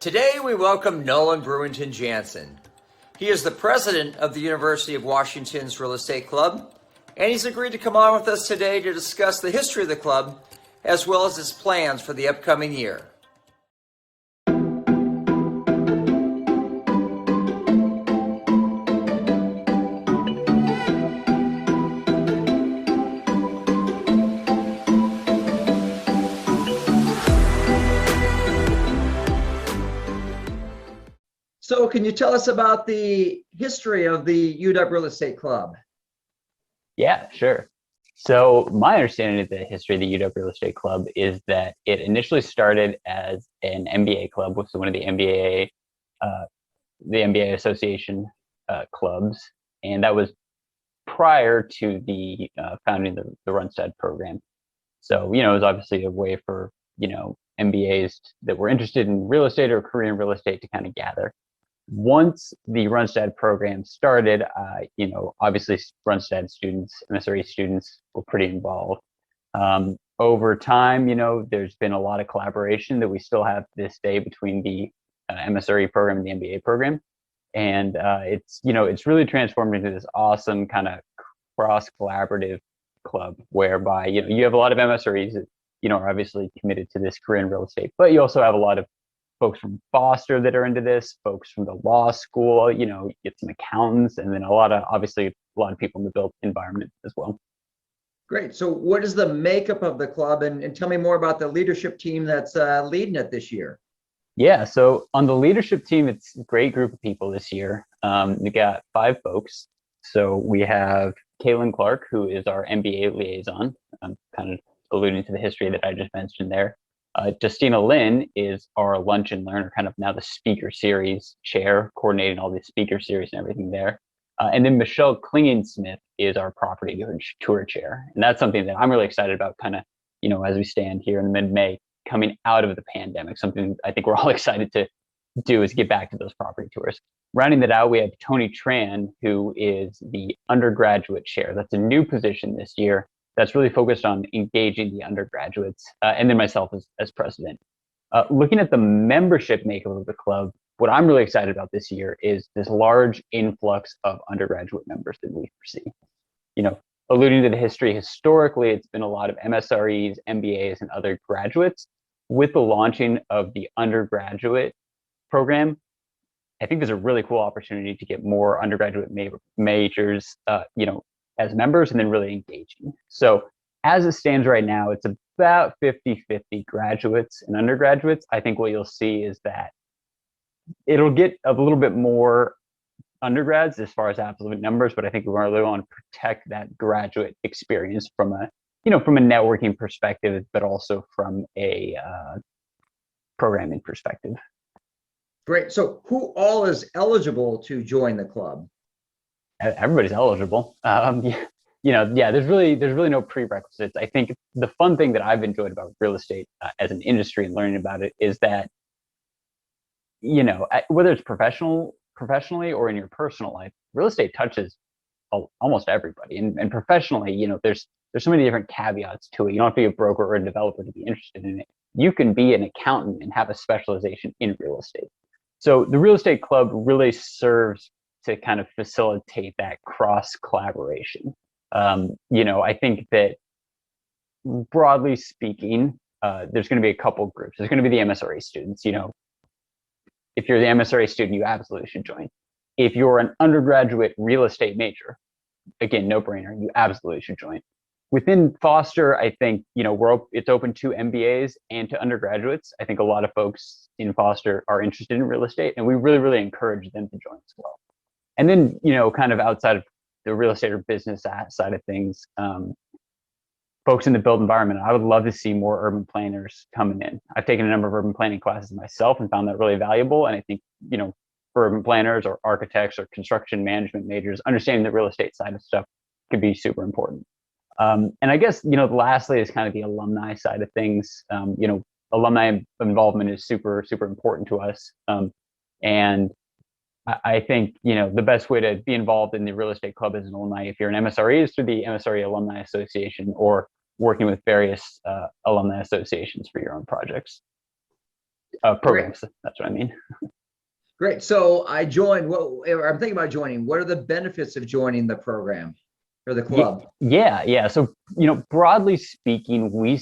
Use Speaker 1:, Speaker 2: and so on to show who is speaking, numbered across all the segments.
Speaker 1: Today we welcome Noelan Brewington-Janssen. He is the president of the University of Washington's Real Estate Club, and he's agreed to come on with us today to discuss the history of the club as well as its plans for the upcoming year. So can you tell us about the history of the UW Real Estate Club?
Speaker 2: Yeah, sure. So my understanding of the history of the UW Real Estate Club is that it initially started as an MBA club, which is one of the MBA Association clubs, and that was prior to the founding of the Runstad program. So, it was obviously a way for, MBAs that were interested in real estate or career in real estate to kind of gather. Once the Runstad program started, obviously Runstad students, MSRE students were pretty involved. Over time, there's been a lot of collaboration that we still have to this day between the MSRE program and the MBA program. And it's really transformed into this awesome kind of cross-collaborative club whereby, you have a lot of MSREs that, are obviously committed to this career in real estate, but you also have a lot of folks from Foster that are into this, folks from the law school, you get some accountants, and then a lot of people in the built environment as well.
Speaker 1: Great. So what is the makeup of the club? And tell me more about the leadership team that's leading it this year.
Speaker 2: Yeah, so on the leadership team, it's a great group of people this year. We got 5 folks. So we have Kaylin Clark, who is our MBA liaison. I'm kind of alluding to the history that I just mentioned there. Justina Lynn is our lunch and learner, kind of now the speaker series chair, coordinating all the speaker series and everything there. And then Michelle Klingensmith is our property tour chair. And that's something that I'm really excited about kind of, as we stand here in mid-May coming out of the pandemic, something I think we're all excited to do is get back to those property tours. Rounding that out, we have Tony Tran, who is the undergraduate chair. That's a new position this year that's really focused on engaging the undergraduates, and then myself as president. Looking at the membership makeup of the club, what I'm really excited about this year is this large influx of undergraduate members that we foresee. Alluding to the history, historically, it's been a lot of MSREs, MBAs, and other graduates. With the launching of the undergraduate program, I think there's a really cool opportunity to get more undergraduate majors, as members and then really engaging. So as it stands right now, it's about 50-50 graduates and undergraduates. I think what you'll see is that it'll get a little bit more undergrads as far as absolute numbers, but I think we really want to protect that graduate experience from a networking perspective, but also from a programming perspective.
Speaker 1: Great. So who all is eligible to join the club?
Speaker 2: Everybody's eligible. There's really no prerequisites. I think the fun thing that I've enjoyed about real estate as an industry and learning about it is that, whether it's professionally or in your personal life, real estate touches almost everybody. And professionally, there's so many different caveats to it. You don't have to be a broker or a developer to be interested in it. You can be an accountant and have a specialization in real estate. So the real estate club really serves to kind of facilitate that cross collaboration. I think that broadly speaking, there's going to be a couple groups. There's going to be the MSRA students. If you're the MSRA student, you absolutely should join. If you're an undergraduate real estate major, again, no brainer, you absolutely should join. Within Foster, I think, it's open to MBAs and to undergraduates. I think a lot of folks in Foster are interested in real estate, and we really, really encourage them to join as well. And then, kind of outside of the real estate or business side of things, folks in the built environment, I would love to see more urban planners coming in. I've taken a number of urban planning classes myself and found that really valuable. And I think, for urban planners or architects or construction management majors, understanding the real estate side of stuff could be super important. And I guess, lastly is kind of the alumni side of things. Alumni involvement is super, super important to us. And I think, the best way to be involved in the real estate club as an alumni, if you're an MSRE, is through the MSRE Alumni Association or working with various alumni associations for your own projects. programs. That's what I mean.
Speaker 1: Great. So I joined. I'm thinking about joining. What are the benefits of joining the program or the club?
Speaker 2: Yeah. So, broadly speaking, we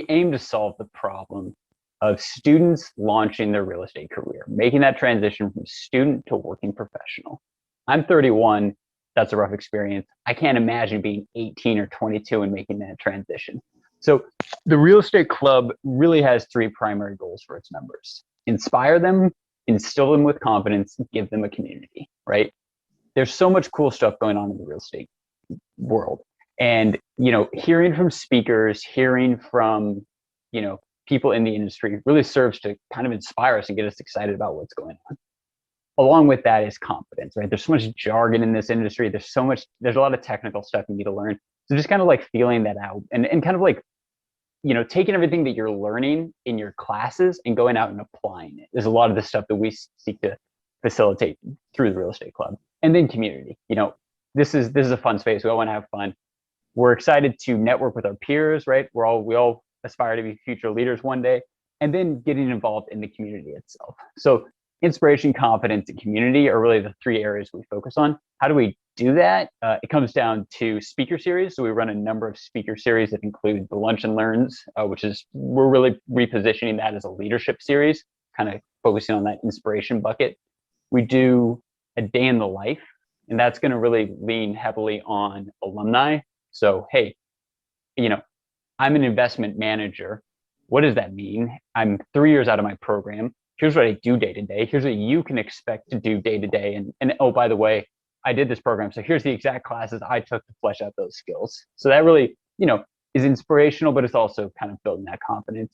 Speaker 2: aim to solve the problem of students launching their real estate career, making that transition from student to working professional. I'm 31. That's a rough experience. I can't imagine being 18 or 22 and making that transition. So the real estate club really has three primary goals for its members: inspire them, instill them with confidence, give them a community, right? There's so much cool stuff going on in the real estate world. And, hearing from speakers, hearing from, people in the industry really serves to kind of inspire us and get us excited about what's going on. Along with that is confidence, right? There's so much jargon in this industry. There's a lot of technical stuff you need to learn. So just kind of like feeling that out and kind of like, taking everything that you're learning in your classes and going out and applying it. There's a lot of the stuff that we seek to facilitate through the real estate club. And then community. This is a fun space. We all want to have fun. We're excited to network with our peers, right? We all aspire to be future leaders one day, and then getting involved in the community itself. So inspiration, confidence, and community are really the three areas we focus on. How do we do that? It comes down to speaker series. So we run a number of speaker series that include the Lunch and Learns, we're really repositioning that as a leadership series, kind of focusing on that inspiration bucket. We do a day in the life, and that's going to really lean heavily on alumni. So, hey, I'm an investment manager. What does that mean? I'm 3 years out of my program. Here's what I do day to day. Here's what you can expect to do day to day. And oh, by the way, I did this program. So here's the exact classes I took to flesh out those skills. So that really, is inspirational, but it's also kind of building that confidence.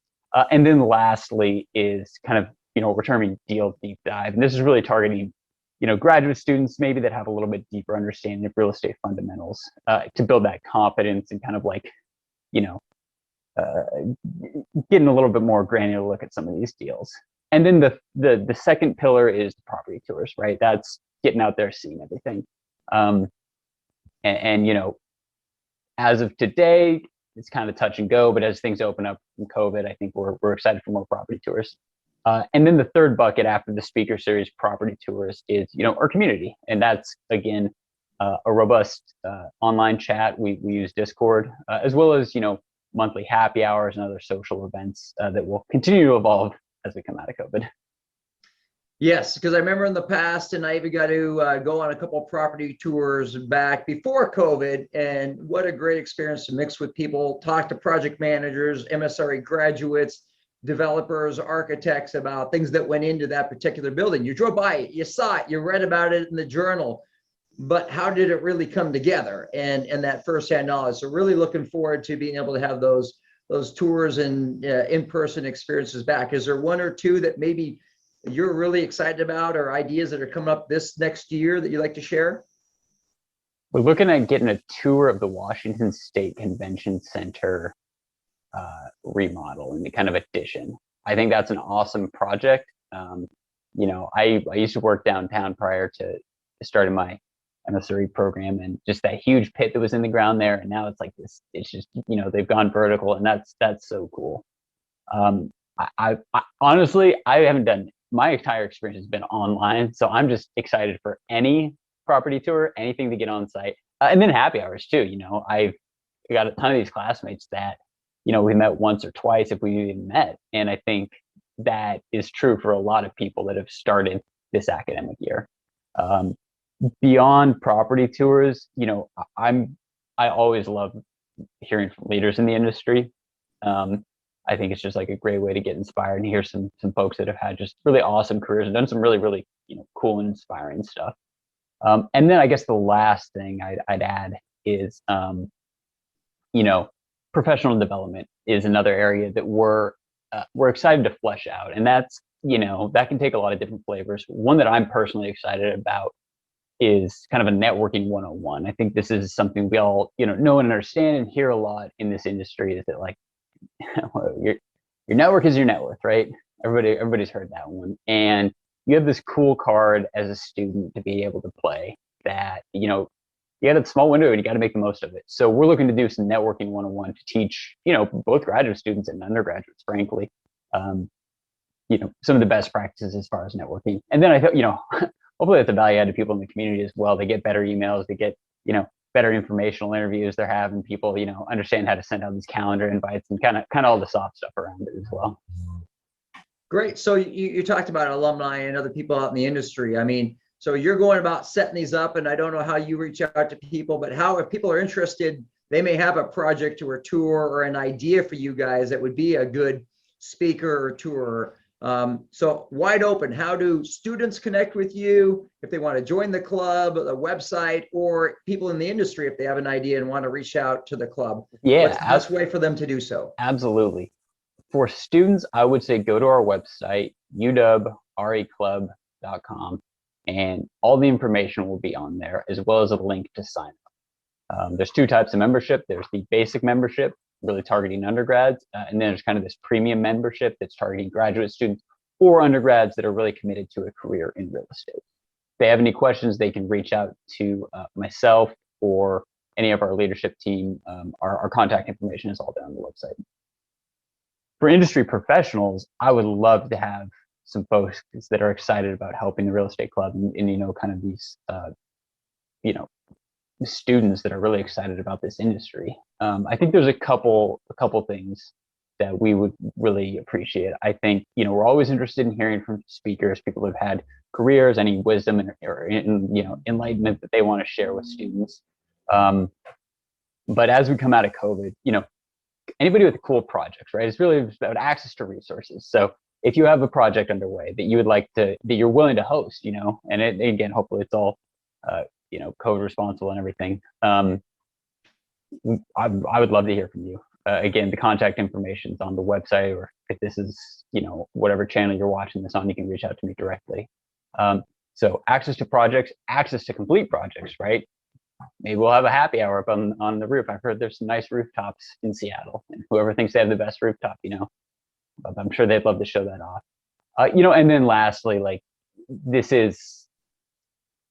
Speaker 2: And then lastly is kind of, we're terming deal deep dive. And this is really targeting graduate students maybe that have a little bit deeper understanding of real estate fundamentals to build that confidence and kind of like, getting a little bit more granular look at some of these deals. And then the second pillar is the property tours, right? That's getting out there, seeing everything. As of today, it's kind of touch and go, but as things open up from COVID, I think we're excited for more property tours. And then the third bucket after the speaker series property tours is, our community. And that's, again, a robust online chat. We use Discord, as well as, monthly happy hours and other social events that will continue to evolve as we come out of COVID.
Speaker 1: Yes, because I remember in the past, and I even got to go on a couple of property tours back before COVID, and what a great experience to mix with people, talk to project managers, MSRE graduates, developers, architects about things that went into that particular building. You drove by it, you saw it, you read about it in the journal, but how did it really come together and that firsthand knowledge? So really looking forward to being able to have those tours and in-person experiences back. Is there one or two that maybe you're really excited about or ideas that are coming up this next year that you'd like to share?
Speaker 2: We're looking at getting a tour of the Washington State Convention Center remodel and the kind of addition. I think that's an awesome project. I used to work downtown prior to starting my MSRE program, and just that huge pit that was in the ground there, and now it's like this. It's just they've gone vertical, and that's so cool. I honestly I haven't done, my entire experience has been online, so I'm just excited for any property tour, anything to get on site, and then happy hours too. I've got a ton of these classmates that we met once or twice if we even met, and I think that is true for a lot of people that have started this academic year. Beyond property tours, I always love hearing from leaders in the industry. I think it's just like a great way to get inspired and hear some folks that have had just really awesome careers and done some really, really, cool and inspiring stuff. And then I guess the last thing I'd add is, professional development is another area that we're excited to flesh out. And that's, that can take a lot of different flavors. One that I'm personally excited about is kind of a networking 101. I think this is something we all, know and understand and hear a lot in this industry, is that like, your network is your net worth, right? Everybody's heard that one. And you have this cool card as a student to be able to play that, you got a small window and you got to make the most of it. So we're looking to do some networking 101 to teach, both graduate students and undergraduates, frankly, some of the best practices as far as networking. And then I thought, hopefully that's a value add to people in the community as well. They get better emails, they get, better informational interviews. They're having people, understand how to send out these calendar invites and kind of all the soft stuff around it as well.
Speaker 1: Great. So you talked about alumni and other people out in the industry. I mean, so you're going about setting these up, and I don't know how you reach out to people, but how, if people are interested, they may have a project or a tour or an idea for you guys that would be a good speaker or tour. So wide open, how do students connect with you if they want to join the club, the website, or people in the industry if they have an idea and want to reach out to the club?
Speaker 2: Yeah.
Speaker 1: What's the best way for them to do so?
Speaker 2: Absolutely. For students, I would say go to our website, uwreclub.com, and all the information will be on there, as well as a link to sign up. There's two types of membership. There's the basic membership, really targeting undergrads, and then there's kind of this premium membership that's targeting graduate students or undergrads that are really committed to a career in real estate. If they have any questions, they can reach out to myself or any of our leadership team. Our contact information is all down on the website. For industry professionals, I would love to have some folks that are excited about helping the real estate club and kind of these, students that are really excited about this industry. I think there's a couple things that we would really appreciate. I think, we're always interested in hearing from speakers, people who've had careers, any wisdom or enlightenment that they want to share with students. But as we come out of COVID, anybody with cool projects, right? It's really about access to resources. So if you have a project underway that you would like that you're willing to host, and again, hopefully it's all, COVID responsible and everything. I would love to hear from you. Again, the contact information is on the website, or if this is, whatever channel you're watching this on, you can reach out to me directly. So access to projects, access to complete projects, right? Maybe we'll have a happy hour up on the roof. I've heard there's some nice rooftops in Seattle, and whoever thinks they have the best rooftop, I'm sure they'd love to show that off. And then lastly, like, this is,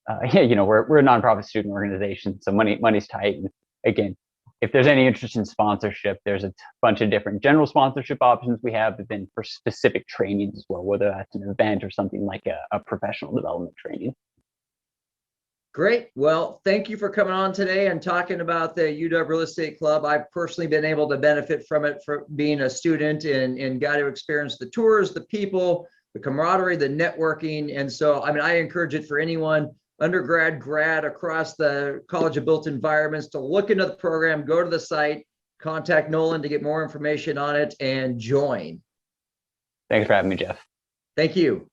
Speaker 2: we're a nonprofit student organization, so money's tight. And again, if there's any interest in sponsorship, there's a bunch of different general sponsorship options we have, but then for specific trainings as well, whether that's an event or something like a professional development training.
Speaker 1: Great. Well, thank you for coming on today and talking about the UW Real Estate Club. I've personally been able to benefit from it for being a student and got to experience the tours, the people, the camaraderie, the networking. And so, I encourage it for anyone, undergrad, grad, across the College of Built Environments, to look into the program, go to the site, contact Noelan to get more information on it, and join.
Speaker 2: Thanks for having me, Jeff.
Speaker 1: Thank you.